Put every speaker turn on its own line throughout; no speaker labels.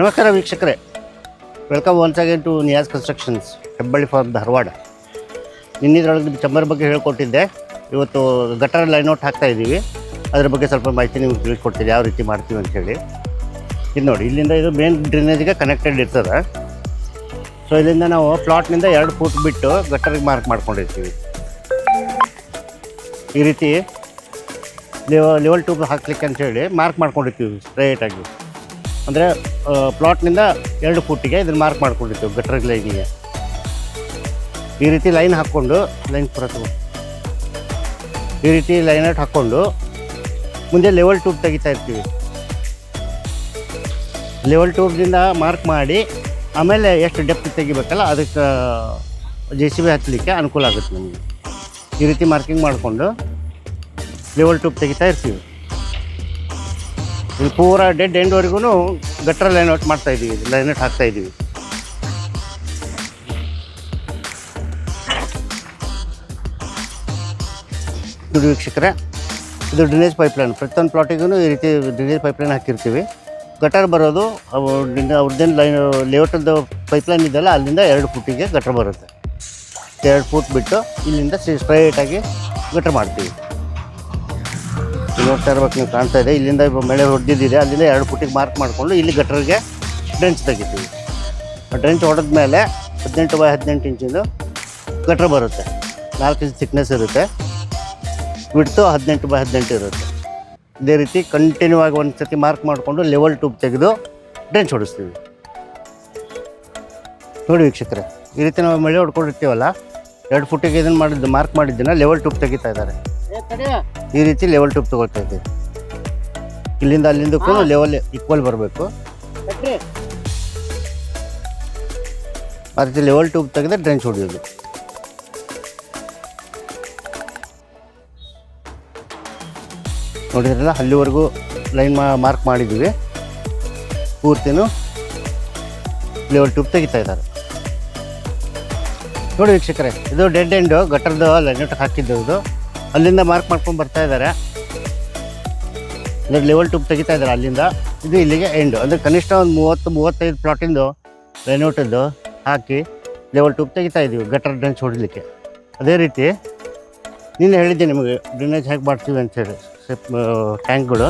ನಮಸ್ಕಾರ ವೀಕ್ಷಕರೇ, welcome once again to Niyas constructions, Hebballi farm, Dharwad. ನಿನ್ನಿದ್ರೊಳಗೆ ಚಂಬರ್ ಬಗ್ಗೆ ಹೇಳ್ಕೊಟ್ಟಿದ್ದೆ. ಇವತ್ತು ಗಟರ್ ಲೈನೌಟ್ ಹಾಕ್ತಾ ಇದ್ದೀವಿ. ಅದ್ರ ಬಗ್ಗೆ ಸ್ವಲ್ಪ ಮಾಹಿತಿ ನಿಮ್ಗೆ ತಿಳಿಸ್ಕೊಡ್ತೀನಿ, ಯಾವ ರೀತಿ ಮಾಡ್ತೀವಿ ಅಂಥೇಳಿ. ಇದು ನೋಡಿ, ಇಲ್ಲಿಂದ ಇದು ಮೇನ್ ಡ್ರೈನೇಜ್ಗೆ ಕನೆಕ್ಟೆಡ್ ಇರ್ತದೆ. ಸೊ ಇಲ್ಲಿಂದ ನಾವು ಪ್ಲಾಟ್ನಿಂದ 2 ಫೂಟ್ ಬಿಟ್ಟು ಗಟರಿಗೆ ಮಾರ್ಕ್ ಮಾಡ್ಕೊಂಡಿರ್ತೀವಿ. ಈ ರೀತಿ ಲೆವೆಲ್ ಟ್ಯೂಬ್ ಹಾಕ್ಲಿಕ್ಕೆ ಅಂಥೇಳಿ ಮಾರ್ಕ್ ಮಾಡ್ಕೊಂಡಿರ್ತೀವಿ ಸ್ಟ್ರೈಟಾಗಿ. ಅಂದರೆ ಪ್ಲಾಟ್ನಿಂದ 2 ಫೂಟಿಗೆ ಇದನ್ನು ಮಾರ್ಕ್ ಮಾಡ್ಕೊಂಡಿರ್ತೀವಿ ಗಟ್ರಿಗೆ ಲೈನಿಗೆ. ಈ ರೀತಿ ಲೈನ್ ಹಾಕ್ಕೊಂಡು ಈ ರೀತಿ ಲೈನಟ್ ಹಾಕ್ಕೊಂಡು ಮುಂದೆ ಲೆವೆಲ್ ಟ್ಯೂಬ್ ತೆಗಿತಾ ಇರ್ತೀವಿ. ಲೆವೆಲ್ ಟ್ಯೂಬ್ದಿಂದ ಮಾರ್ಕ್ ಮಾಡಿ ಆಮೇಲೆ ಎಷ್ಟು ಡೆಪ್ತ್ ತೆಗಿಬೇಕಲ್ಲ ಅದಕ್ಕೆ JCB ಹಚ್ಚಲಿಕ್ಕೆ ಅನುಕೂಲ ಆಗುತ್ತೆ ನಮಗೆ. ಈ ರೀತಿ ಮಾರ್ಕಿಂಗ್ ಮಾಡಿಕೊಂಡು ಲೆವೆಲ್ ಟ್ಯೂಬ್ ತೆಗಿತಾ ಇರ್ತೀವಿ. ಇಲ್ಲಿ ಪೂರ ಡೆಡ್ ಎಂಡ್ವರೆಗೂ ಗಟ್ರ ಲೈನೌಟ್ ಮಾಡ್ತಾಯಿದ್ದೀವಿ, ಲೈನೌಟ್ ಹಾಕ್ತಾಯಿದ್ದೀವಿ. ಇದು ವೀಕ್ಷಕರೇ, ಇದು ಡ್ರೈನೇಜ್ ಪೈಪ್ಲೈನ್. ಪ್ರತಿಯೊಂದು ಪ್ಲಾಟಿಗೂ ಈ ರೀತಿ ಡ್ರೈನೇಜ್ ಪೈಪ್ಲೈನ್ ಹಾಕಿರ್ತೀವಿ. ಗಟರ್ ಬರೋದು ಅವ್ರದ್ದೇನು ಲೈನ್ ಲೇಔಟದ್ದು ಪೈಪ್ಲೈನ್ ಇದೆಯಲ್ಲ, ಅಲ್ಲಿಂದ 2 ಫೂಟಿಗೆ ಗಟ್ರ್ ಬರುತ್ತೆ. 2 ಫೂಟ್ ಬಿಟ್ಟು ಇಲ್ಲಿಂದ ಸ್ಟ್ರೈಟಾಗಿ ಗಟ್ರ್ ಮಾಡ್ತೀವಿ. ನೋಡ್ತಾ ಇರ್ಬೇಕು, ನೀವು ಕಾಣ್ತಾ ಇದೆ. ಇಲ್ಲಿಂದ ಮಳೆ ಹೊಡೆದಿದ್ದಿದೆ, ಅಲ್ಲಿಂದ 2 ಫೂಟಿಗೆ ಮಾರ್ಕ್ ಮಾಡಿಕೊಂಡು ಇಲ್ಲಿ ಗಟ್ರಿಗೆ ಡ್ರೆಂಚ್ ತೆಗಿತೀವಿ. ಡ್ರೆಂಚ್ ಹೊಡೆದ ಮೇಲೆ 18 ಬೈ 18 ಇಂಚಿಂದು ಗಟ್ರ್ ಬರುತ್ತೆ. 4 ಇಂಚ್ ಥಿಕ್ನೆಸ್ ಇರುತ್ತೆ. ಬಿಡ್ತು 18 ಬೈ 18 ಇರುತ್ತೆ. ಇದೇ ರೀತಿ ಕಂಟಿನ್ಯೂ ಆಗಿ ಒಂದು ಸತಿ ಮಾರ್ಕ್ ಮಾಡಿಕೊಂಡು ಲೆವೆಲ್ ಟ್ಯೂಬ್ ತೆಗೆದು ಡ್ರೆಂಚ್ ಹೊಡಿಸ್ತೀವಿ. ನೋಡಿ ವೀಕ್ಷಕರೇ, ಈ ರೀತಿ ನಾವು ಮಳೆ ಹೊಡ್ಕೊಂಡಿರ್ತೀವಲ್ಲ, 2 ಫೂಟಿಗೆ ಇದನ್ನು ಮಾಡಿದ್ದು ಮಾರ್ಕ್ ಮಾಡಿದ್ದನ್ನು ಲೆವೆಲ್ ಟ್ಯೂಬ್ ತೆಗಿತಾ ಇದ್ದಾರೆ. ಈ ರೀತಿ ಲೆವೆಲ್ ಟ್ಯೂಬ್ ತಗೊಳ್ತಾ ಇದ್ದೀವಿ. ಇಲ್ಲಿಂದ ಅಲ್ಲಿಂದಕ್ಕೂ ಲೆವೆಲ್ ಈಕ್ವಲ್ ಬರಬೇಕು. ಆ ರೀತಿ ಲೆವೆಲ್ ಟ್ಯೂಬ್ ತೆಗೆದ್ರೆ ಡ್ರೆಂಚ್ ಹೊಡೆಯೋದು. ನೋಡಿದ್ರಲ್ಲ, ಅಲ್ಲಿವರೆಗೂ ಲೈನ್ ಮಾರ್ಕ್ ಮಾಡಿದ್ದೀವಿ. ಪೂರ್ತಿನೂ ಲೆವೆಲ್ ಟ್ಯೂಬ್ ತೆಗಿತಾ ಇದ್ದಾರೆ. ನೋಡಿ ವೀಕ್ಷಕರೇ, ಇದು ಡೆಡ್ ಎಂಡು ಗಟರ್ದು ಲೈನೌಟ್ ಹಾಕಿದ್ದು. ಅಲ್ಲಿಂದ ಮಾರ್ಕ್ ಮಾಡ್ಕೊಂಡು ಬರ್ತಾ ಇದ್ದಾರೆ. ಅಂದರೆ ಲೆವೆಲ್ ಟ್ಯೂಬ್ ತೆಗಿತಾ ಇದ್ದಾರೆ ಅಲ್ಲಿಂದ. ಇದು ಇಲ್ಲಿಗೆ ಎಂಡು. ಅಂದರೆ ಕನಿಷ್ಠ ಒಂದು 30-35 ಪ್ಲಾಟಿಂದು ಲೈನೌಟದ್ದು ಹಾಕಿ ಲೆವೆಲ್ ಟ್ಯೂಬ್ ತೆಗಿತಾ ಇದ್ದೀವಿ ಗಟರ್ ಡ್ರೆಂಚ್ ಹೊಡಲಿಕ್ಕೆ. ಅದೇ ರೀತಿ ನಿನ್ನೆ ಹೇಳಿದ್ದೆ ನಿಮಗೆ ಡ್ರೈನೇಜ್ ಹೇಗೆ ಮಾಡ್ತೀವಿ ಅಂಥೇಳಿ. ಟ್ಯಾಂಕ್ಗಳು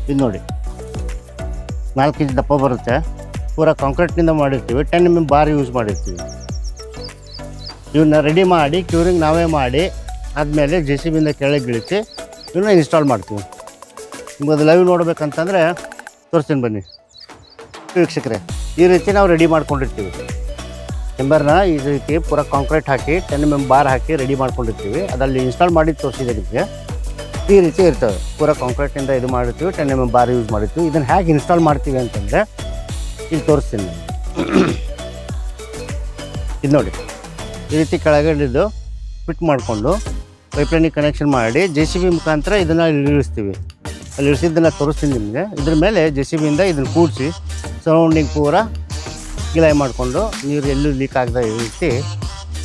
ಇದು ನೋಡಿ, 4 ಇಂಚ್ ದಪ್ಪ ಬರುತ್ತೆ. ಪೂರ ಕಾಂಕ್ರೀಟ್ನಿಂದ ಮಾಡಿರ್ತೀವಿ. 10 mm ಬಾರ್ ಯೂಸ್ ಮಾಡಿರ್ತೀವಿ. ಇವನ್ನ ರೆಡಿ ಮಾಡಿ ಕ್ಯೂರಿಂಗ್ ನಾವೇ ಮಾಡಿ ಆದಮೇಲೆ JCBಯಿಂದ ಕೆಳಗೆ ಇಳಿಸಿ ಇವನ್ನ ಇನ್ಸ್ಟಾಲ್ ಮಾಡ್ತೀವಿ. ನಿಮ್ಗೆ ಅದು ಲೈವ್ ನೋಡ್ಬೇಕಂತಂದರೆ ತೋರಿಸ್ತೀನಿ ಬನ್ನಿ ವೀಕ್ಷಕರೇ. ಈ ರೀತಿ ನಾವು ರೆಡಿ ಮಾಡ್ಕೊಂಡಿರ್ತೀವಿ. ಚೆಂಬರ್ನ ಈ ರೀತಿ ಪೂರ ಕಾಂಕ್ರೀಟ್ ಹಾಕಿ 10 mm ಬಾರ್ ಹಾಕಿ ರೆಡಿ ಮಾಡ್ಕೊಂಡಿರ್ತೀವಿ. ಅದಲ್ಲಿ ಇನ್ಸ್ಟಾಲ್ ಮಾಡಿ ತೋರಿಸಿದೆ ನಿಮಗೆ. ಈ ರೀತಿ ಇರ್ತವೆ. ಪೂರ ಕಾಂಕ್ರೀಟಿಂದ ಇದು ಮಾಡಿರ್ತೀವಿ, 10 mm ಬಾರ್ ಯೂಸ್ ಮಾಡಿರ್ತೀವಿ. ಇದನ್ನು ಹೇಗೆ ಇನ್ಸ್ಟಾಲ್ ಮಾಡ್ತೀವಿ ಅಂತಂದರೆ ಇಲ್ಲಿ ತೋರಿಸ್ತೀನಿ. ಇದು ನೋಡಿ, ಈ ರೀತಿ ಕೆಳಗಡೆದು ಫಿಟ್ ಮಾಡಿಕೊಂಡು ಪೈಪ್ಲೈನಿಗೆ ಕನೆಕ್ಷನ್ ಮಾಡಿ JCB ಮುಖಾಂತರ ಇದನ್ನು ಇಳಿಸ್ತೀವಿ. ಅಲ್ಲಿ ಇಳಿಸಿದ್ದನ್ನು ತೋರಿಸ್ತೀನಿ ನಿಮಗೆ. ಇದ್ರ ಮೇಲೆ JCBಯಿಂದ ಇದನ್ನು ಕೂಡಿಸಿ ಸರೌಂಡಿಂಗ್ ಪೂರ ಗಿಲಾಯಿ ಮಾಡಿಕೊಂಡು ನೀರು ಎಲ್ಲೂ ಲೀಕ್ ಆಗದ ಈ ರೀತಿ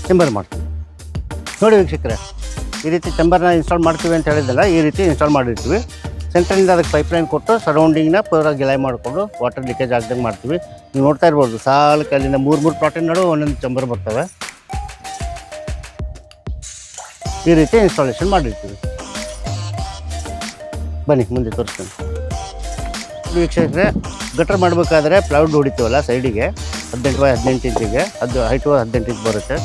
ಚೆಂಬರ್ ಮಾಡ್ತೀವಿ. ನೋಡಿ ವೀಕ್ಷಕರೇ, ಈ ರೀತಿ ಚೆಂಬರ್ನ ಇನ್ಸ್ಟಾಲ್ ಮಾಡ್ತೀವಿ ಅಂತ ಹೇಳಿದ್ದಲ್ಲ, ಈ ರೀತಿ ಇನ್ಸ್ಟಾಲ್ ಮಾಡಿರ್ತೀವಿ. ಸೆಂಟ್ರಿಂದ ಅದಕ್ಕೆ ಪೈಪ್ಲೈನ್ ಕೊಟ್ಟು ಸರೌಂಡಿಂಗ್ನ ಪೂರ ಗಿಲಾಯಿ ಮಾಡಿಕೊಂಡು ವಾಟರ್ ಲೀಕೇಜ್ ಆಗ್ದಂಗೆ ಮಾಡ್ತೀವಿ. ನೀವು ನೋಡ್ತಾ ಇರ್ಬೋದು, ಸಾಲಕ್ಕೆ ಅಲ್ಲಿಂದ 3 ಪ್ಲಾಟಿನ ನಡು ಒಂದೊಂದು ಚೆಂಬರ್ ಬರ್ತವೆ. ಈ ರೀತಿ ಇನ್ಸ್ಟಾಲೇಷನ್ ಮಾಡಿರ್ತೀವಿ. ಬನ್ನಿ ಮುಂದೆ ತೋರಿಸ್ತೀನಿ. ವೀಕ್ಷಕರೇ, ಗಟ್ರ್ ಮಾಡಬೇಕಾದ್ರೆ ಪ್ಲೌಡ್ ಹೊಡಿತೀವಲ್ಲ ಸೈಡಿಗೆ 18 ಬೈ 18 ಇಂಚಿಗೆ, ಅದು ಹೈಟು 18 ಇಂಚ್ ಬರುತ್ತೆ.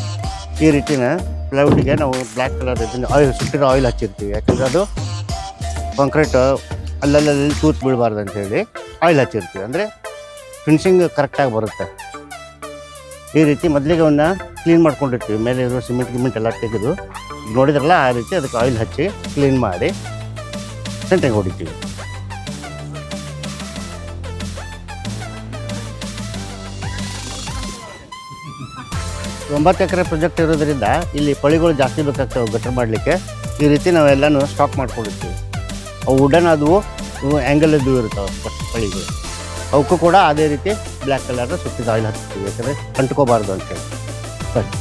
ಈ ರೀತಿನ ಪ್ಲೌಡಿಗೆ ನಾವು ಬ್ಲ್ಯಾಕ್ ಕಲರ್ ಇದನ್ನು ಸುಟ್ಟಿರೋ ಆಯಿಲ್ ಹಚ್ಚಿರ್ತೀವಿ. ಯಾಕಂದರೆ ಅದು ಕಾಂಕ್ರೀಟ್ ಅಲ್ಲಲ್ಲಿ ತೂತು ಬೀಳಬಾರ್ದು ಅಂಥೇಳಿ ಆಯಿಲ್ ಹಚ್ಚಿರ್ತೀವಿ. ಅಂದರೆ ಫಿನಿಶಿಂಗ್ ಕರೆಕ್ಟಾಗಿ ಬರುತ್ತೆ. ಈ ರೀತಿ ಮೊದಲಿಗೆ ಅವನ್ನ ಕ್ಲೀನ್ ಮಾಡ್ಕೊಂಡಿರ್ತೀವಿ. ಮೇಲೆ ಇರೋ ಸಿಮೆಂಟ್ ಎಲ್ಲ ತೆಗೆದು ನೋಡಿದ್ರಲ್ಲ, ಆ ರೀತಿ ಅದಕ್ಕೆ ಆಯಿಲ್ ಹಚ್ಚಿ ಕ್ಲೀನ್ ಮಾಡಿ ಸೆಂಟ್ರಿಗೆ ಹೊಡಿತೀವಿ. ಒಂಬತ್ತು ಎಕರೆ ಪ್ರಾಜೆಕ್ಟ್ ಇರೋದ್ರಿಂದ ಇಲ್ಲಿ ಪಳಿಗಳು ಜಾಸ್ತಿ ಬೇಕಾಗ್ತವೆ ಗಟ್ರ್ ಮಾಡಲಿಕ್ಕೆ. ಈ ರೀತಿ ನಾವೆಲ್ಲನೂ ಸ್ಟಾಕ್ ಮಾಡ್ಕೊಂಡಿರ್ತೀವಿ. ಅವು ವುಡನ್ ಆದವು, ಇವು ಆ್ಯಂಗಲ್ ಇದ್ದು ಇರ್ತಾವೆ ಪಳಿಗಳು. ಅವಕ್ಕೂ ಕೂಡ ಅದೇ ರೀತಿ ಬ್ಲ್ಯಾಕ್ ಕಲರ್ ಸುತ್ತಿದ ಆಯಿಲ್ ಹಾಕ್ತೀವಿ, ಯಾಕಂದರೆ ಅಂಟ್ಕೋಬಾರ್ದು ಅಂತೇಳಿ. ಸರಿ,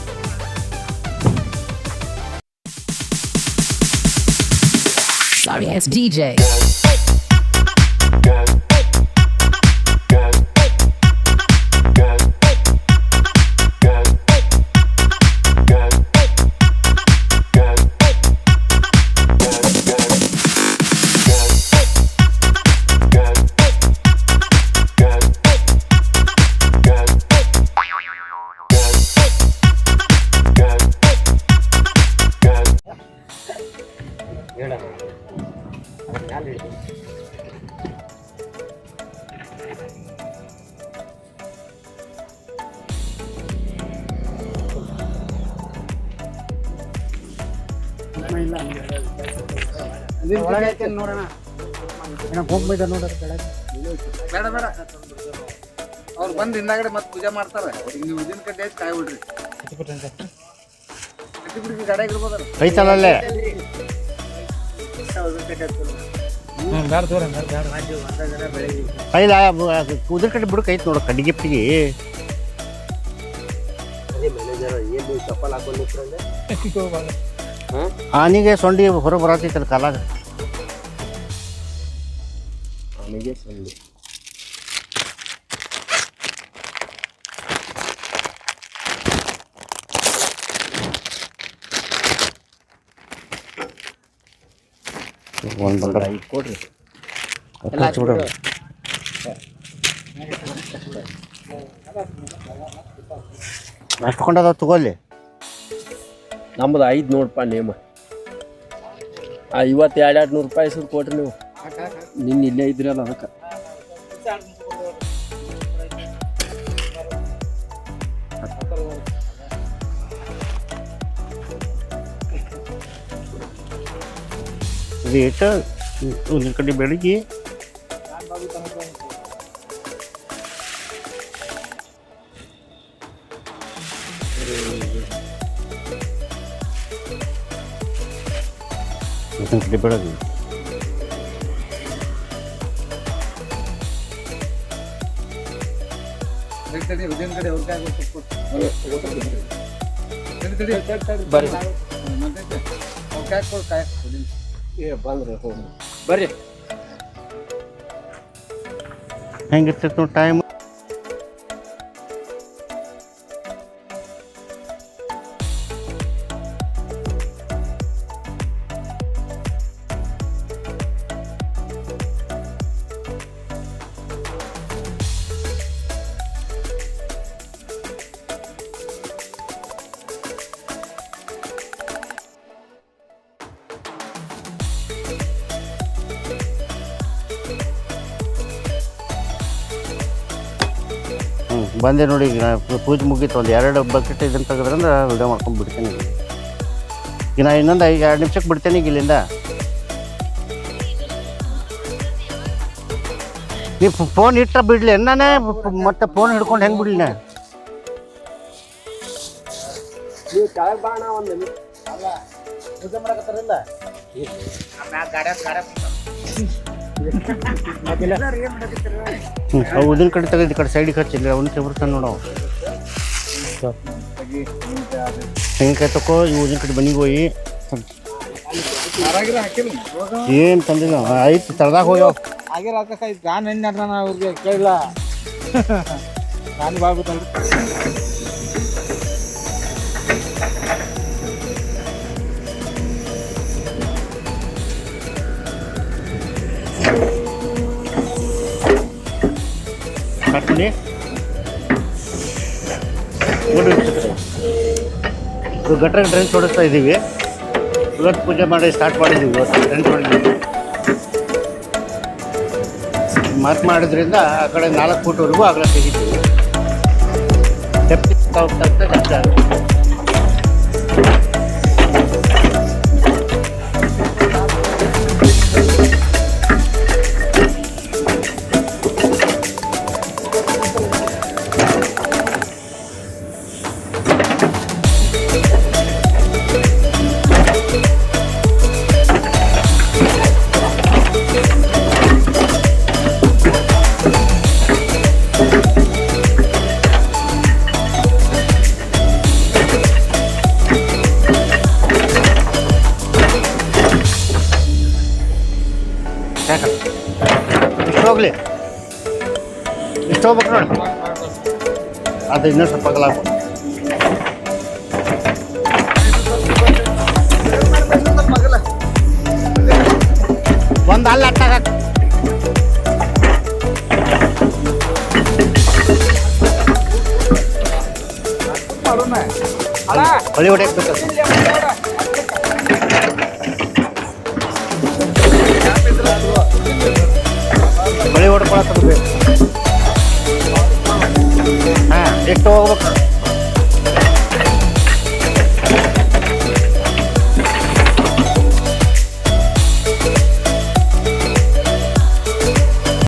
Sorry ass DJ.
ನೋಡೋಣ ಹೋಗ್ಬೇಕ ನೋಡ್ರಿ ಬೇಡ ಬೇಡ ಅವ್ರು ಬಂದು ಹಿಂದಾಗಡೆ ಮತ್ತೆ ಪೂಜೆ ಮಾಡ್ತಾರೆ ನೀವು ಉದಿನ ಕಡ್ಡೆ ಹಚ್ಚಿ ಕಾಯಿ ಬಿಡ್ರಿ ಬಿಡಿ ಗಾಡಿಯಾಗ ಇರ್ಬೋದಲ್ಲ
ಐತಲ್ಲ ಅಲ್ಲೇ ಕೈಲ ಉದ್ರ ಕಡೆ ಬಿಡಕ್ ಐತ್ ನೋಡ ಕಡ್ಡಿಗಿಪ್ಪಿಗೆ ಆನಿಗೆ ಸೊಂಡಿ ಹೊರ ಬರತೈತಲ್ಲ ಕಾಲಾಗ ಒಂದು ಬಂದ ಕೊಡ್ರಿ ಅಷ್ಟು ಕೊಂಡದ ತಗೋಲಿ
ನಮ್ಮದು 5 ನೋಡಪ್ಪ ನೇಮ ಇವತ್ತು 200 ರೂಪಾಯಿ ಸುತ್ತ ಕೊಟ್ರಿ ನೀವು ನಿನ್ನ ಇಲ್ಲೇ ಇದ್ರಲ್ಲ ಅದಕ್ಕೆ
ರೇಟ್ ಒಂದು ಕಡೆ ಬೆಳಿಗ್ಗೆ ಕಡೆ ಬೆಳಗ್ಗೆ
ಉದಿನ ಕಡೆ ಅವ್ರ ಕಾಯಿ
ಬರ್ರಿ
ಅವ್ರ ಕಾಯಿ ಕೊಡು ಕಾಯಿ
ಬಂದ್ರಿ ಬರ್ರಿ
ಹೆಂಗಿರ್ತೈತೆ ನೋಡಿ ಟೈಮ್ ಬಂದೆ ನೋಡಿ ಈಗ ಪೂಜೆ ಮುಗೀತು ಒಂದು 2 ಬಕೆಟ್ ಇದನ್ನು ತೆಗೆದ್ರಂದ್ರೆ ವಿಡಿಯೋ ಮಾಡ್ಕೊಂಡು ಬಿಡ್ತೇನೆ ಈಗ ನಾ ಇನ್ನೊಂದು 2 ನಿಮಿಷಕ್ಕೆ ಬಿಡ್ತೇನೆ ಈಗ ಇಲ್ಲಿಂದ ನೀವು ಫೋನ್ ಇಟ್ಟ ಬಿಡ್ಲಿ ನಾನೇ ಮತ್ತೆ ಫೋನ್ ಹಿಡ್ಕೊಂಡು ಹೆಂಗೆ ಬಿಡ್ಲಿ ನಾ
ನೀವು ಕೆಳಗೆ ಬಾಣ ಒಂದು
ಪೂಜೆ ಮಾಡಕತ್ತಾರಲ್ಲ
ಉದಿನ ಕಡೆ ತೆಗೆದು ಈ ಕಡೆ ಸೈಡಿಗೆ ಹಚ್ಚಿಲ್ಲ ಅವ್ನು ಕೆಬ್ರತಾನೆ ನೋಡವು ತೆಂಗಿನಕಾಯಿ ತಕೋ ಈ ಉದಿನ ಕಡೆ ಬನ್ನಿಗೆ ಹೋಗಿ ಏನು ತಂದಿಲ್ಲ ಐತಿ ತಳ್ದಾಗ ಹೋಗ್ಯಾವ
ಆಗಿರ ನಾನು ಹೆಣ್ಣು ನಾನು ಅವ್ರಿಗೆ ಕೇಳಿಲ್ಲ ನಾನು ಬಾಗುತ್ತಲ್ಲ
ಕಟ್ಟಿ ಗಟ್ರಾಗ ಡ್ರೆಂಚ್ ಹೊಡಿಸ್ತಾ ಇದ್ದೀವಿ ಇವತ್ತು ಪೂಜೆ ಮಾಡಿ ಸ್ಟಾರ್ಟ್ ಮಾಡಿದ್ದೀವಿ ಇವತ್ತು ಡ್ರೆಂಚ್ ಹೊಡಿದ್ದೀವಿ ಮಾರ್ಕ್ ಮಾಡೋದ್ರಿಂದ ಆ ಕಡೆ 4 ಫೂಟ್ವರೆಗೂ ಆಗಲೇ ತೆಗಿತೀವಿ ಡೆಪ್ತ್ ಹೋಗ್ತಾ ಜಾಸ್ತಿ ಆಗುತ್ತೆ ಇಷ್ಟು ಹೋಗ್ಲಿ ಇಷ್ಟು ಹೋಗ್ಬೇಕು ನೋಡಿ ಅದು ಇನ್ನೂ ಸ್ವಲ್ಪ ಅಗಲ ಒಂದು ಅಲ್ಲಿ ಅಟ್ಟಾಗ ಹೊಳಿ ಹೊಡೆಯಕ್ಕೆ ಬೇಕು ಹೊಳಿ ಹೊಡ್ಕೊಳಕ್ಕೆ ಬೇಕು ಹಾಂ ಎಷ್ಟು ಹೋಗ್ಬೇಕು